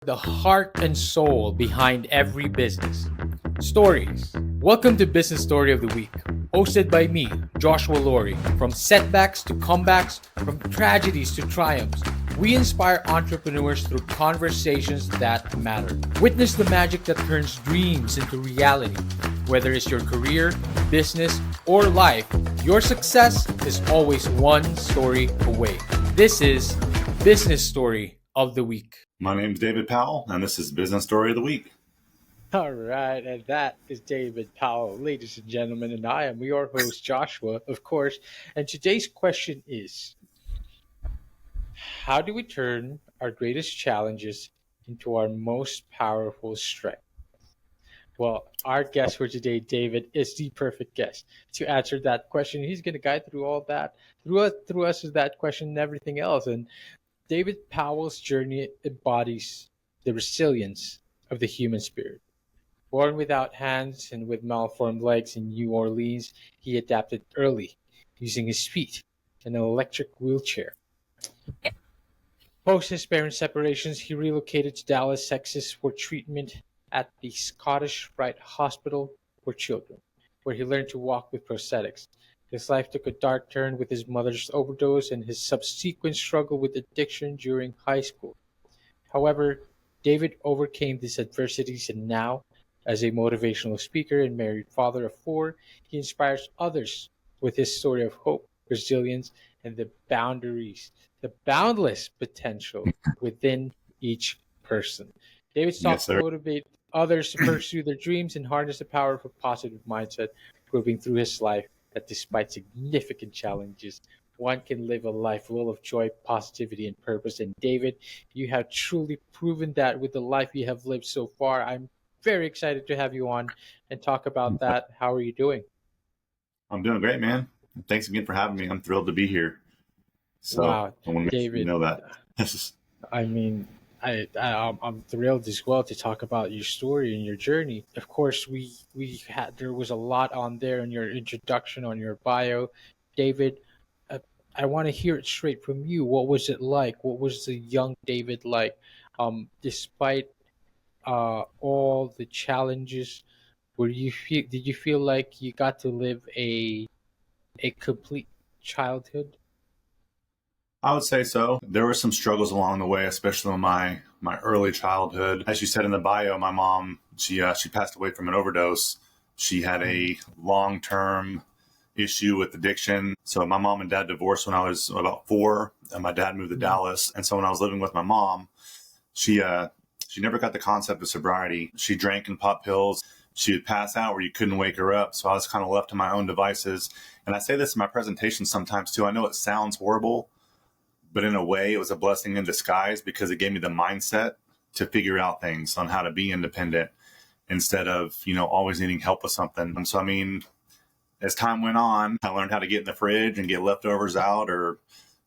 the heart and soul behind every business. Stories. Welcome to Business Story of the Week, hosted by me, Joshua Laurie. From setbacks to comebacks, from tragedies to triumphs, we inspire entrepreneurs through conversations that matter. Witness the magic that turns dreams into reality. Whether it's your career, business, or life, your success is always one story away. This is Business Story of the Week. My name is David Powell, and this is Business Story of the Week. All right, and that is David Powell, ladies and gentlemen, and I am your host, Joshua, of course. And today's question is, how do we turn our greatest challenges into our most powerful strength? Well, our guest for today, David, is the perfect guest to answer that question. He's going to guide through all that, through us with that question and everything else. And David Powell's journey embodies the resilience of the human spirit. Born without hands and with malformed legs in New Orleans, he adapted early, using his feet and an electric wheelchair. Post his parents' separations, he relocated to Dallas, Texas for treatment at the Scottish Rite Hospital for Children, where he learned to walk with prosthetics. His life took a dark turn with his mother's overdose and his subsequent struggle with addiction during high school. However, David overcame these adversities, and now, as a motivational speaker and married father of four, he inspires others with his story of hope, resilience, and the boundless potential within each person. David's Yes, talks sir. motivate others to pursue their dreams and harness the power of a positive mindset, proving through his life that despite significant challenges, one can live a life full of joy, positivity, and purpose. And David, you have truly proven that with the life you have lived so far. I'm very excited to have you on and talk about that. How are you doing? I'm doing great, man. Thanks again for having me. I'm thrilled to be here. So Wow, I want to make sure you David. know that. I mean, I'm thrilled as well to talk about your story and your journey. Of course, we had there was a lot on there in your introduction on your bio, David. Uh, I want to hear it straight from you. What was it like? What was the young David like? Despite all the challenges, did you feel like you got to live a complete childhood? I would say so. There were some struggles along the way, especially in my early childhood. As you said in the bio, my mom she passed away from an overdose. She had a long term issue with addiction. So my mom and dad divorced when I was about 4, and my dad moved to Dallas. And so when I was living with my mom, she never got the concept of sobriety. She drank and popped pills. She would pass out where you couldn't wake her up. So I was kind of left to my own devices. And I say this in my presentation sometimes too. I know it sounds horrible, but in a way, it was a blessing in disguise because it gave me the mindset to figure out things on how to be independent instead of, always needing help with something. And so, I mean, as time went on, I learned how to get in the fridge and get leftovers out or,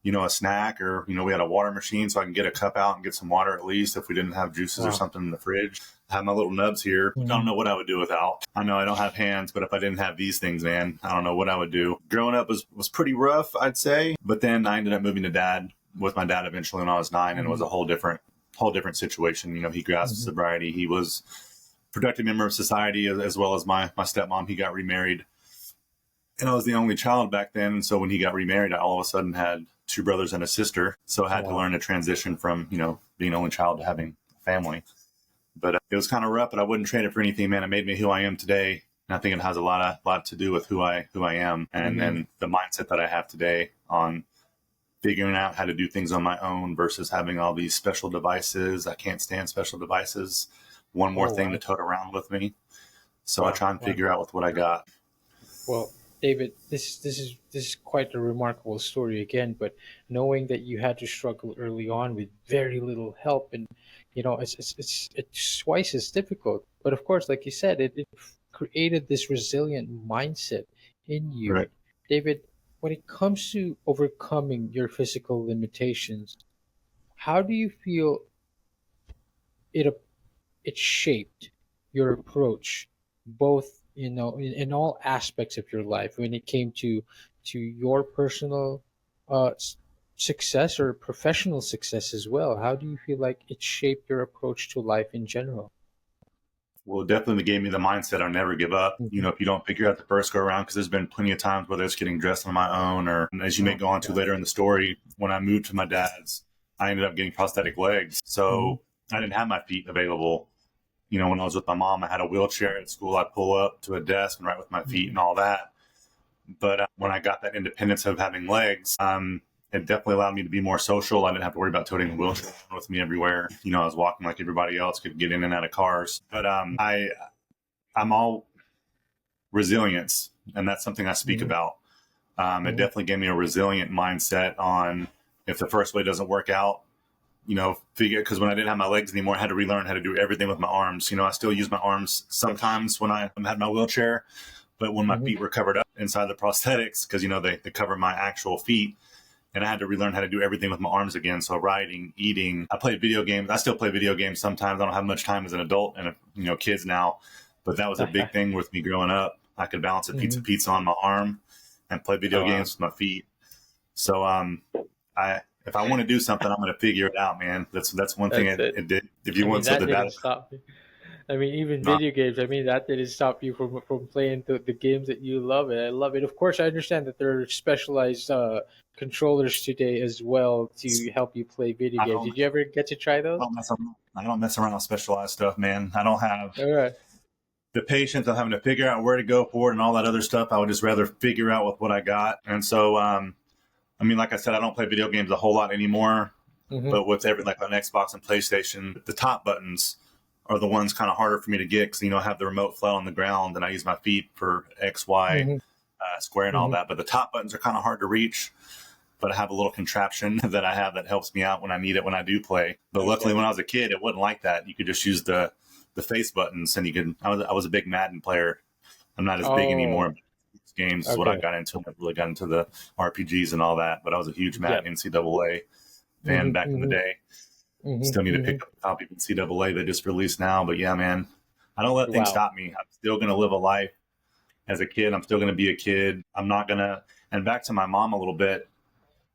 a snack or, we had a water machine so I can get a cup out and get some water at least if we didn't have juices or Wow. something in the fridge. I have my little nubs here. I don't Mhm. know what I would do without. I know I don't have hands, but if I didn't have these things, man, I don't know what I would do. Growing up was pretty rough, I'd say. But then I ended up moving to with my dad eventually when I was 9, and it was a whole different situation. He grasped Mhm. sobriety. He was a productive member of society as well as my stepmom. He got remarried. And I was the only child back then. So when he got remarried, I all of a sudden had 2 brothers and a sister. So I had to Wow. learn to transition from, being only child to having a family. But it was kind of rough, but I wouldn't trade it for anything, man. It made me who I am today. And I think it has a lot to do with who I am and Mhm. then the mindset that I have today on figuring out how to do things on my own versus having all these special devices. I can't stand special devices. One more Oh, thing to wow. tote around with me. So I Wow. try and Wow. figure out with what I got. Well, David, this is quite a remarkable story again. But knowing that you had to struggle early on with very little help, and it's twice as difficult. But of course, like you said, it created this resilient mindset in you, Right. David. When it comes to overcoming your physical limitations, how do you feel it it shaped your approach, both in all aspects of your life when it came to your personal uh, s- success or professional success as well? How do you feel like it shaped your approach to life in general? Well, it definitely gave me the mindset I'll never give up. You Hmm. know, if you don't figure out the first go around, because there's been plenty of times whether it's getting dressed on my own or, as you may Oh go my on to God. later in the story, when I moved to my dad's, I ended up getting prosthetic legs. Hmm. So I didn't have my feet available. You know, when I was with my mom, I had a wheelchair at school. I'd pull up to a desk and write with my feet Hmm. and all that. But when I got that independence of having legs, it definitely allowed me to be more social. I didn't have to worry about toting a wheelchair with me everywhere. You know, I was walking like everybody else, could get in and out of cars. But I'm all resilience, and that's something I speak Hmm. about. It Hmm. definitely gave me a resilient mindset on if the first way doesn't work out, you know, figure, because when I didn't have my legs anymore, I had to relearn how to do everything with my arms. You know, I still use my arms sometimes when I had my wheelchair, but when my feet Hmm. were covered up inside the prosthetics, because, you know, they cover my actual feet, and I had to relearn how to do everything with my arms again. So writing, eating, I played video games. I still play video games sometimes. I don't have much time as an adult and, you know, kids now, but that was a big thing with me growing up. I could balance a Hmm. pizza on my arm and play Oh, video wow. games with my feet. So, I, if I want to do something, I'm going to figure it out, man. That's one thing That's it. it did. If you I mean, want that something didn't that, stop me. I mean, even not, video games. I mean, that didn't stop you from playing the games that you love. It. I love it. Of course, I understand that there are specialized controllers today as well to help you play video I games. don't, Did you ever get to try I those? don't mess around. I don't mess around with specialized stuff, man. I don't have All right. the patience of having to figure out where to go for it and all that other stuff. I would just rather figure out with what I got. And so, I mean, like I said, I don't play video games a whole lot anymore, Mm-hmm. but with every, like on Xbox and PlayStation, the top buttons are the ones kind of harder for me to get because, you know, I have the remote flat on the ground and I use my feet for X, Y, Mm-hmm. square and all Mm-hmm. that. But the top buttons are kind of hard to reach. But I have a little contraption that I have that helps me out when I need it when I do play. But luckily, Okay. when I was a kid, it wasn't like that. You could just use the face buttons, and you could. I was a big Madden player. I'm not as big Oh, anymore. But games is what I okay. got into. I really got into the RPGs and all that. But I was a huge Yep. Madden NCAA fan Mm-hmm. back in the Mm-hmm. day. Mm-hmm. Still need to Mm-hmm. pick up a copy of NCAA that just released now. But yeah, man, I don't let things Wow. stop me. I'm still going to live a life as a kid. I'm still going to be a kid. I'm not going to. And back to my mom a little bit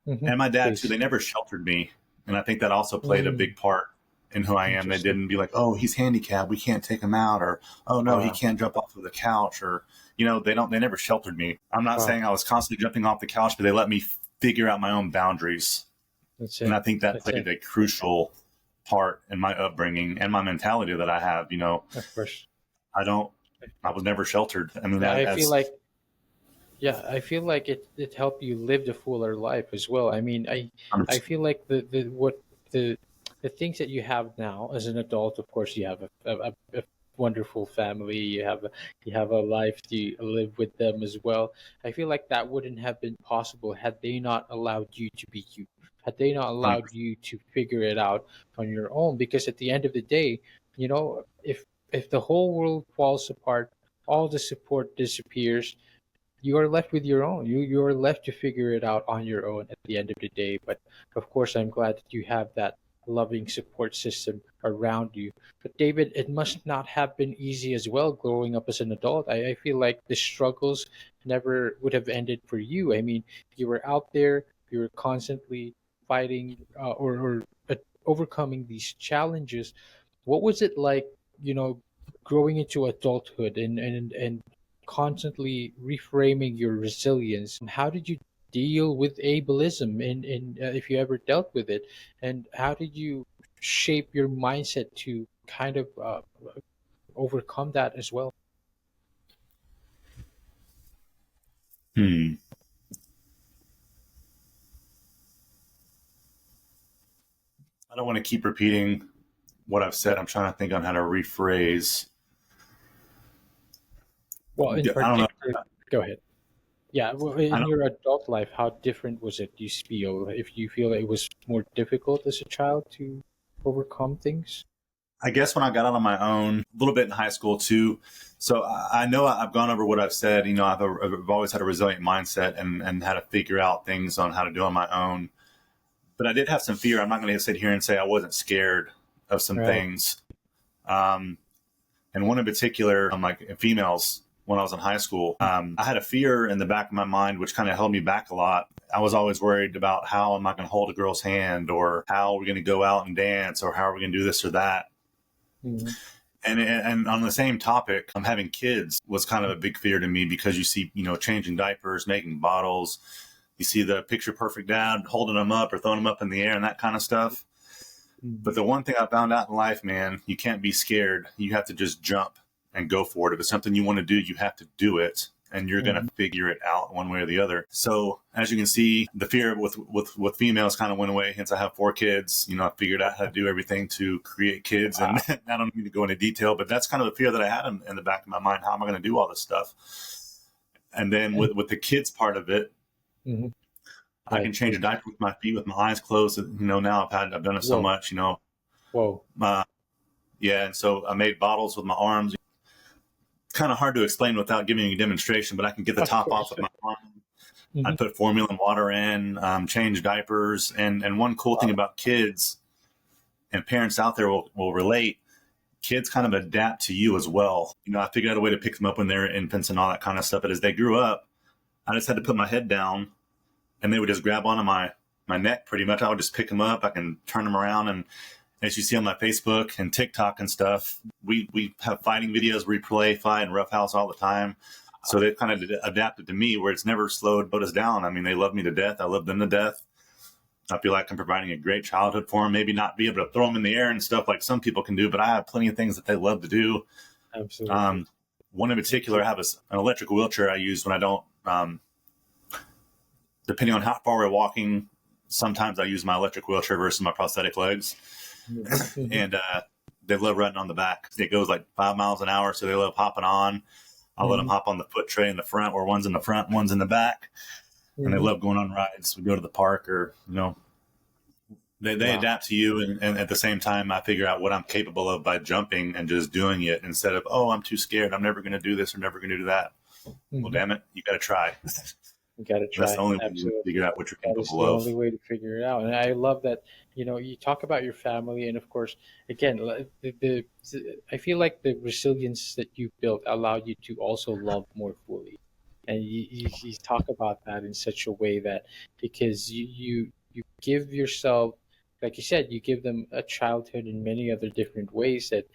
Mm-hmm. and my dad too. Please. They never sheltered me, and I think that also played a Mm, big part in who I am. They interesting. didn't be like, "Oh, he's handicapped. We can't take him out," or "Oh no, he Wow. can't jump off of the couch," or you know, they don't. They never sheltered me. I'm not Wow. saying I was constantly jumping off the couch, but they let me figure out my own boundaries, That's and it. I think that That's played it. a crucial part in my upbringing and my mentality that I have. You know, Of course. I don't. I was never sheltered. I mean, Yeah, I feel as like yeah, I feel like it helped you live the fuller life as well. I mean, I feel like the the things that you have now as an adult, of course, you have a wonderful family. You have a life to live with them as well. I feel like that wouldn't have been possible had they not allowed you to be you. Had they not allowed you to figure it out on your own. Because at the end of the day, if the whole world falls apart, all the support disappears, you are left with your own. You are left to figure it out on your own at the end of the day. But of course, I'm glad that you have that loving support system around you. But David, it must not have been easy as well growing up as an adult. I feel like the struggles never would have ended for you. I mean, you were out there, you were constantly fighting or overcoming these challenges. What was it like, you know, growing into adulthood and constantly reframing your resilience? How did you deal with ableism, and if you ever dealt with it, and how did you shape your mindset to kind of overcome that as well? hmm, I don't want to keep repeating what I've said. Yep. I'm trying to think on how to rephrase. Well, in I don't know. particular, go ahead. Yeah, well, I in don't. your adult life, how different was it? Do you feel if you feel it was more difficult as a child to overcome things? I guess when I got out on my own, a little bit in high school too. So I know I've gone over what I've said. You know, I've always had a resilient mindset and how to figure out things on how to do on my own. But I did have some fear. I'm not going to sit here and say I wasn't scared of some Right. things. Um, and one in particular, I'm like females. when I was in high school. I had a fear in the back of my mind, which kind of held me back a lot. I was always worried about how am I going to hold a girl's hand, or how are we going to go out and dance, or how are we going to do this or that. Mm-hmm. And on the same topic, having kids was kind of a big fear to me, because you see, changing diapers, making bottles. You see the picture perfect dad holding them up or throwing them up in the air and that kind of stuff. But the one thing I found out in life, man, you can't be scared. You have to just jump and go for it. If it's something you want to do, you have to do it, and you're going to figure it out one way or the other. So as you can see, the fear with females kind of went away. Hence, I have 4 kids. I figured out how to do everything to create kids. And I don't need to go into detail, but that's kind of the fear that I had in the back of my mind. How am I going to do all this stuff? And then with the kids part of it, I can change a diaper with my feet, with my eyes closed. Now I've done it so much, Whoa. Yeah. And so I made bottles with my arms. Kind of hard to explain without giving you a demonstration, but I can get the top off with my arm. I put formula and water in, change diapers. And one cool thing about kids, and parents out there will relate, kids kind of adapt to you as well. I figured out a way to pick them up when they're infants and all that kind of stuff. But as they grew up, I just had to put my head down, and they would just grab onto my neck pretty much. I would just pick them up. I can turn them around. And as you see on my Facebook and TikTok and stuff, we have fighting videos, we play, fight, and roughhouse all the time. So they've kind of adapted to me, where it's never slowed us down. I mean, they love me to death. I love them to death. I feel like I'm providing a great childhood for them. Maybe not be able to throw them in the air and stuff like some people can do, but I have plenty of things that they love to do. Absolutely. One in particular, I have an electric wheelchair I use when I don't, depending on how far we're walking, sometimes I use my electric wheelchair versus my prosthetic legs. And they love riding on the back. It goes like 5 miles an hour, so they love hopping on. I'll let them hop on the foot tray in the front, where one's in the front, one's in the back. And they love going on rides. We go to the park, or, they adapt to you. And at the same time, I figure out what I'm capable of by jumping and just doing it, instead of, oh, I'm too scared, I'm never going to do this or never going to do that. Well, damn it, you got to try. You got to try. That's the only way to figure out what you're capable of. That is the only way to figure it out. And I love that, you talk about your family. And of course, again, I feel like the resilience that you built allowed you to also love more fully. And you talk about that in such a way that, because you give yourself, like you said, you give them a childhood in many other different ways, that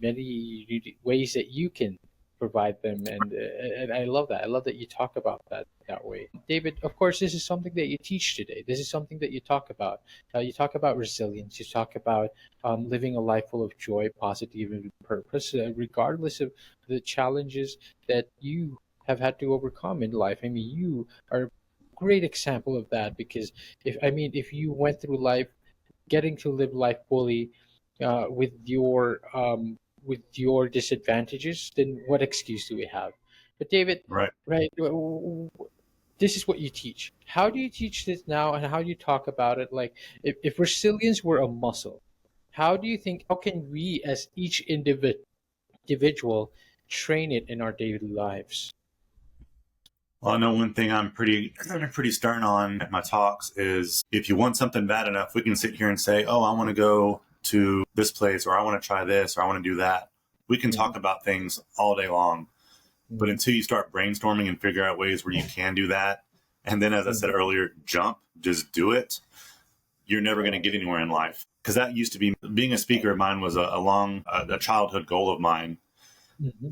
many ways that you can provide them. And I love that. I love that you talk about that way. David, of course, this is something that you teach today. This is something that you talk about. You talk about resilience. You talk about living a life full of joy, positivity, and purpose, regardless of the challenges that you have had to overcome in life. I mean, you are a great example of that, because if you went through life getting to live life fully, with your disadvantages, then what excuse do we have? But David, Right. right, this is what you teach. How do you teach this now, and how do you talk about it? Like, if resilience were a muscle, how can we as each individual train it in our daily lives? Well, I know one thing I'm pretty stern on at my talks is, if you want something bad enough, we can sit here and say, oh, I want to go to this place, or I want to try this, or I want to do that. We can talk about things all day long. But until you start brainstorming and figure out ways where you can do that, and then, as I said earlier, just do it, you're never going to get anywhere in life. Because that used to be, being a speaker of mine was a childhood goal of mine.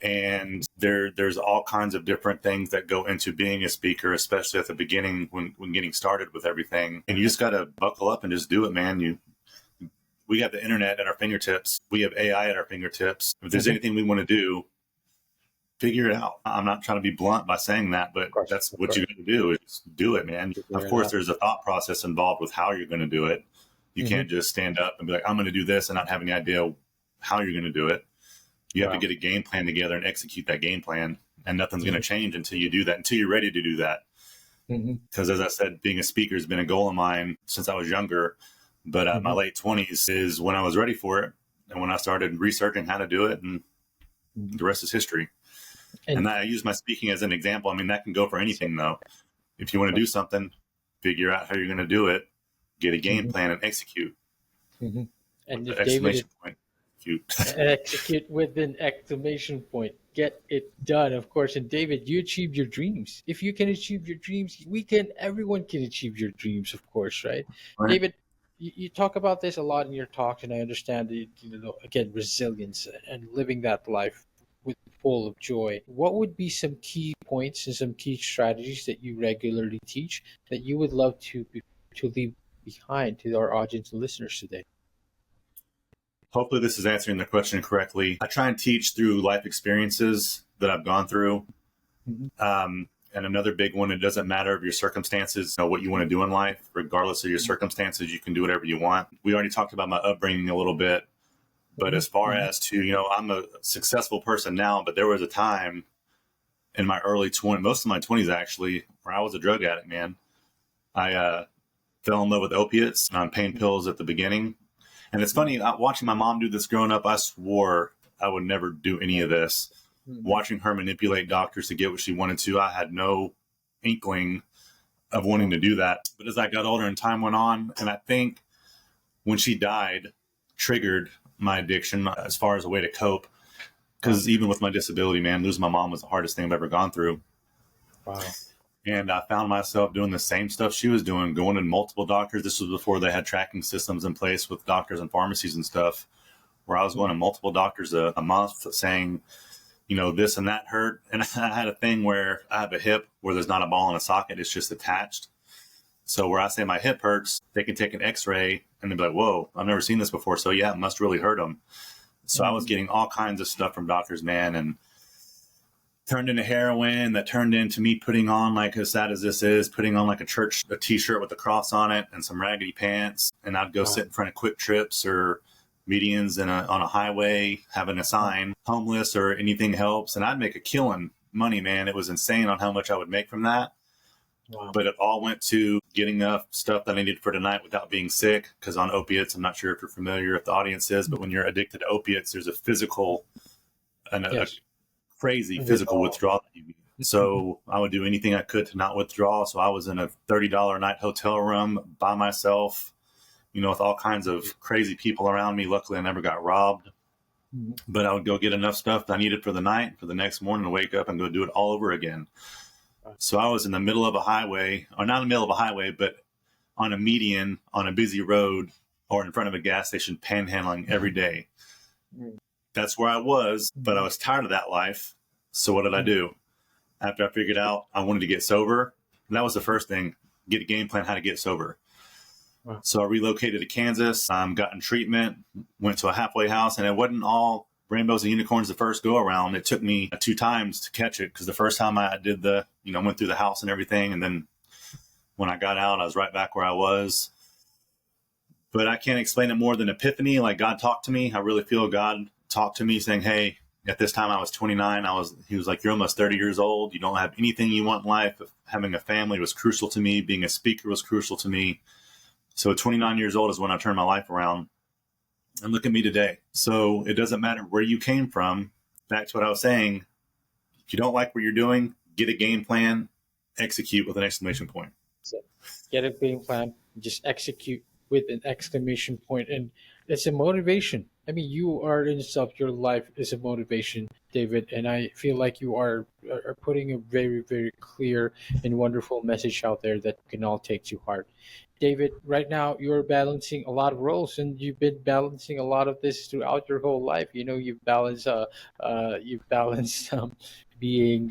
And there's all kinds of different things that go into being a speaker, especially at the beginning when getting started with everything. And you just got to buckle up and just do it, man. We got the internet at our fingertips. We have AI at our fingertips. If there's anything we want to do, figure it out. I'm not trying to be blunt by saying that, but that's what you got to do, is do it, man. Of course, there's a thought process involved with how you're going to do it. You can't just stand up and be like, I'm going to do this, and not have any idea how you're going to do it. You have to get a game plan together and execute that game plan, and nothing's going to change until you do that, until you're ready to do that. Because as I said, being a speaker has been a goal of mine since I was younger. But my late 20s is when I was ready for it, and when I started researching how to do it, and the rest is history. And I use my speaking as an example. I mean, that can go for anything, though. If you want to do something, figure out how you're going to do it, get a game plan, and execute. And The exclamation point. execute. And execute with an exclamation point. Get it done, of course. And David, you achieved your dreams. If you can achieve your dreams, we can. Everyone can achieve your dreams, of course, right? Right. David, you talk about this a lot in your talks, and I understand that, again, resilience and living that life with full of joy. What would be some key points and some key strategies that you regularly teach that you would love to leave behind to our audience and listeners today? Hopefully, this is answering the question correctly. I try and teach through life experiences that I've gone through. Mhm. And another big one, it doesn't matter of your circumstances, what you want to do in life, regardless of your circumstances, you can do whatever you want. We already talked about my upbringing a little bit, but Mhm. as far Mhm. as to, I'm a successful person now, but there was a time in my early 20s, most of my 20s actually, where I was a drug addict, man. I fell in love with opiates and on pain pills at the beginning. And it's funny, watching my mom do this growing up, I swore I would never do any of this. Mhm. Watching her manipulate doctors to get what she wanted to, I had no inkling of wanting to do that. But as I got older and time went on, and I think when she died, triggered my addiction as far as a way to cope. Wow. Because even with my disability, man, losing my mom was the hardest thing I've ever gone through. Wow. And I found myself doing the same stuff she was doing, going to multiple doctors. This was before they had tracking systems in place with doctors and pharmacies and stuff, where I was going to multiple doctors a month saying, this and that hurt. And I had a thing where I have a hip where there's not a ball in a socket, it's just attached. So where I say my hip hurts, they can take an x-ray and they'll be like, whoa, I've never seen this before. So yeah, it must really hurt them. So I was Mhm. getting all kinds of stuff from doctors, man, and turned into heroin that turned into me putting on, like, as sad as this is, putting on like a t-shirt with a cross on it and some raggedy pants. And I'd go Wow. sit in front of Quick Trips or medians on a highway, having a sign, homeless or anything helps. And I'd make a killing money, man. It was insane on how much I would make from that. Wow. But it all went to getting enough stuff that I needed for tonight without being sick. Because on opiates, I'm not sure if you're familiar, if the audience is, but when you're addicted to opiates, there's a physical and a Yes. crazy physical Withdrawal. withdrawal that you need. So I would do anything I could to not withdraw. So I was in a $30 a night hotel room by myself, with all kinds of crazy people around me. Luckily, I never got robbed, Mhm. but I would go get enough stuff that I needed for the night, for the next morning to wake up and go do it all over again. Wow. So I was in the middle of a highway, or not in the middle of a highway, but on a median, on a busy road, or in front of a gas station, panhandling every day. Mhm. That's where I was, but I Mhm. was tired of that life. So what did I do? After I figured out I wanted to get sober, that was the first thing, get a game plan how to get sober. Wow. So I relocated to Kansas, got in treatment, went to a halfway house, and it wasn't all rainbows and unicorns the first go around. It took me 2 times to catch it, because the first time I did went through the house and everything, and then when I got out, I was right back where I was. But I can't explain it more than epiphany. Like, God talked to me. I really feel God talked to me saying, hey, at this time I was 29. He was like, you're almost 30 years old. You don't have anything you want in life. Having a family was crucial to me. Being a speaker was crucial to me. So at 29 years old is when I turned my life around. And look at me today. So it doesn't matter where you came from. Back to what I was saying. If you don't like what you're doing, get a game plan, execute with an exclamation point. So get a game plan, just execute with an exclamation point, and it's a motivation. I mean, you are in itself, your life is a motivation, David, and I feel like you are putting a very, very clear and wonderful message out there that we can all take to heart. David, right now you're balancing a lot of roles, and you've been balancing a lot of this throughout your whole life. You've balanced being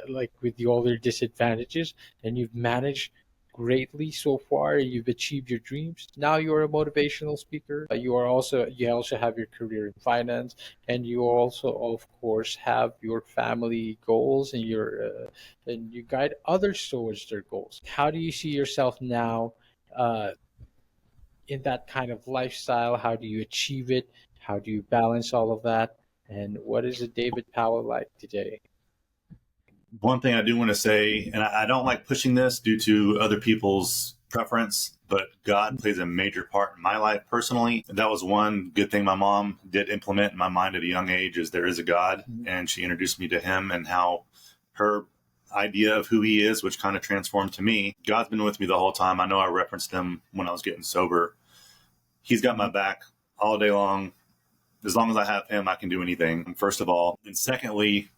like with all their disadvantages, and you've managed greatly so far. You've achieved your dreams. Now you're a motivational speaker. You also have your career in finance, and you also, of course, have your family goals, and you guide others towards their goals. How do you see yourself now, uh, in that kind of lifestyle? How do you achieve it? How do you balance all of that? And what is a David Powell like today? One thing I do want to say, and I don't like pushing this due to other people's preference, but God plays a major part in my life personally. And that was one good thing my mom did implement in my mind at a young age, is there is a God. Mhm. And she introduced me to him, and how her idea of who he is, which kind of transformed to me. God's been with me the whole time. I know I referenced him when I was getting sober. He's got my back all day long. as long as I have him, I can do anything, first of all. And secondly,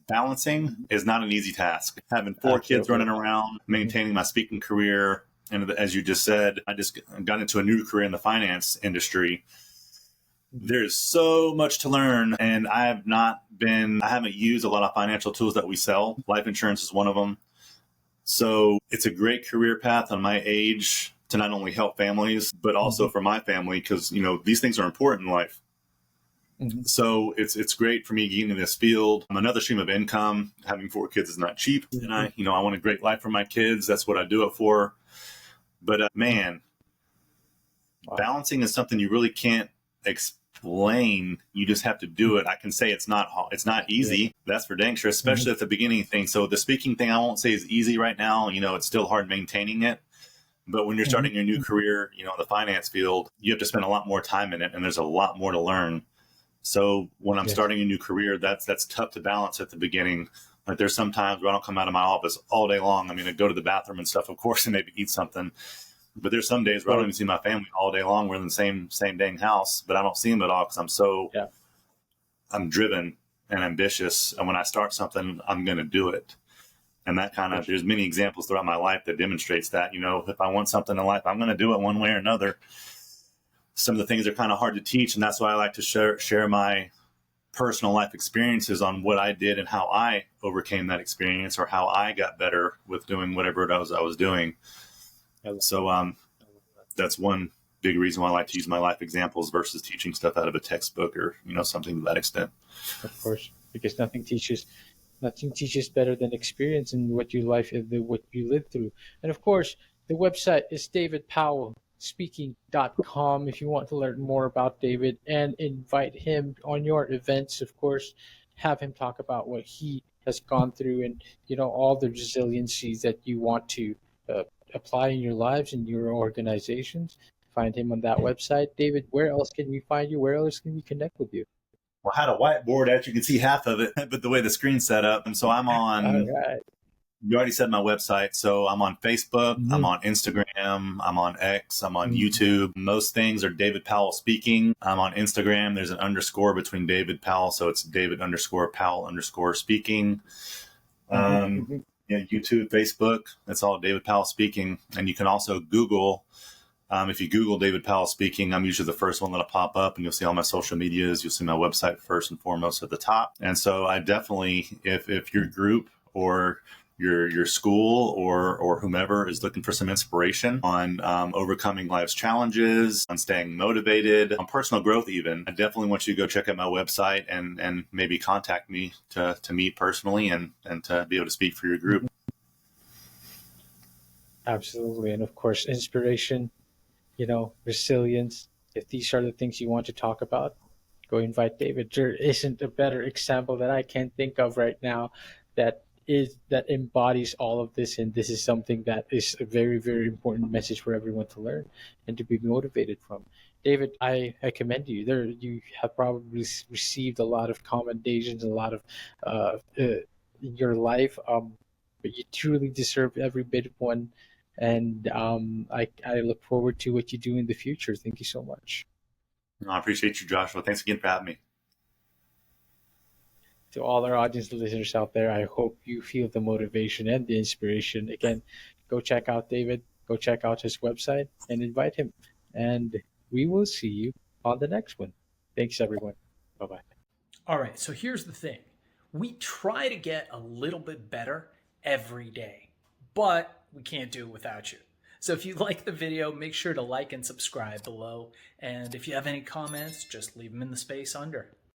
balancing is not an easy task. Having four kids running around, maintaining my speaking career, and as you just said, I just got into a new career in the finance industry. There's so much to learn, and I haven't used a lot of financial tools that we sell. Life insurance is one of them. So it's a great career path on my age to not only help families, but also for my family, because, these things are important in life. So it's great for me getting in this field. Another stream of income. Having four kids is not cheap. And I want a great life for my kids. That's what I do it for. But man, balancing is something you really can't explain. You just have to do it. I can say it's not easy. That's for dang sure, especially at the beginning thing. So the speaking thing, I won't say is easy right now. It's still hard maintaining it. But when you're starting your new career, in the finance field, you have to spend a lot more time in it, and there's a lot more to learn. So when I'm starting a new career, that's tough to balance at the beginning. Like there's some times where I don't come out of my office all day long. I mean, I go to the bathroom and stuff, of course, and maybe eat something. But there's some days where I don't even see my family all day long. We're in the same dang house, but I don't see them at all because I'm driven and ambitious. And when I start something, I'm going to do it. And that there's many examples throughout my life that demonstrates that, if I want something in life, I'm going to do it one way or another. Some of the things are kind of hard to teach, and that's why I like to share my personal life experiences on what I did and how I overcame that experience, or how I got better with doing whatever it was I was doing. So that's one big reason why I like to use my life examples versus teaching stuff out of a textbook or something to that extent. Of course, because nothing teaches better than experience and what you live through. And of course, the website is David Powell speaking.com if you want to learn more about David and invite him on your events. Of course, have him talk about what he has gone through and all the resiliencies that you want to apply in your lives and your organizations. Find him on that website. David, where else can we find you? Where else can we connect with you? Well, I had a whiteboard out. You can see half of it, but the way the screen's set up. And so I'm on, All right. You already said my website. So I'm on Facebook, I'm on Instagram, I'm on X, I'm on YouTube. Most things are David Powell Speaking. I'm on Instagram. There's an underscore between David Powell. So it's David _Powell _speaking. YouTube, Facebook, that's all David Powell Speaking. And you can also Google. If you Google David Powell Speaking, I'm usually the first one that'll pop up, and you'll see all my social medias. You'll see my website first and foremost at the top. And so I definitely, if your group or your school or whomever is looking for some inspiration on overcoming life's challenges, on staying motivated, on personal growth even, I definitely want you to go check out my website and maybe contact me to meet personally and to be able to speak for your group. Absolutely. And of course, inspiration, resilience. If these are the things you want to talk about, go invite David. There isn't a better example that I can think of right now that embodies all of this. And this is something that is a very, very important message for everyone to learn and to be motivated from. David, I commend you. You have probably received a lot of commendations, a lot of in your life, but you truly deserve every bit of one. And I look forward to what you do in the future. Thank you so much. I appreciate you, Joshua. Thanks again for having me. To all our audience listeners out there, I hope you feel the motivation and the inspiration. Again, go check out David, go check out his website and invite him. And we will see you on the next one. Thanks, everyone. Bye-bye. All right, so here's the thing. We try to get a little bit better every day, but we can't do it without you. So if you like the video, make sure to like and subscribe below. And if you have any comments, just leave them in the space under.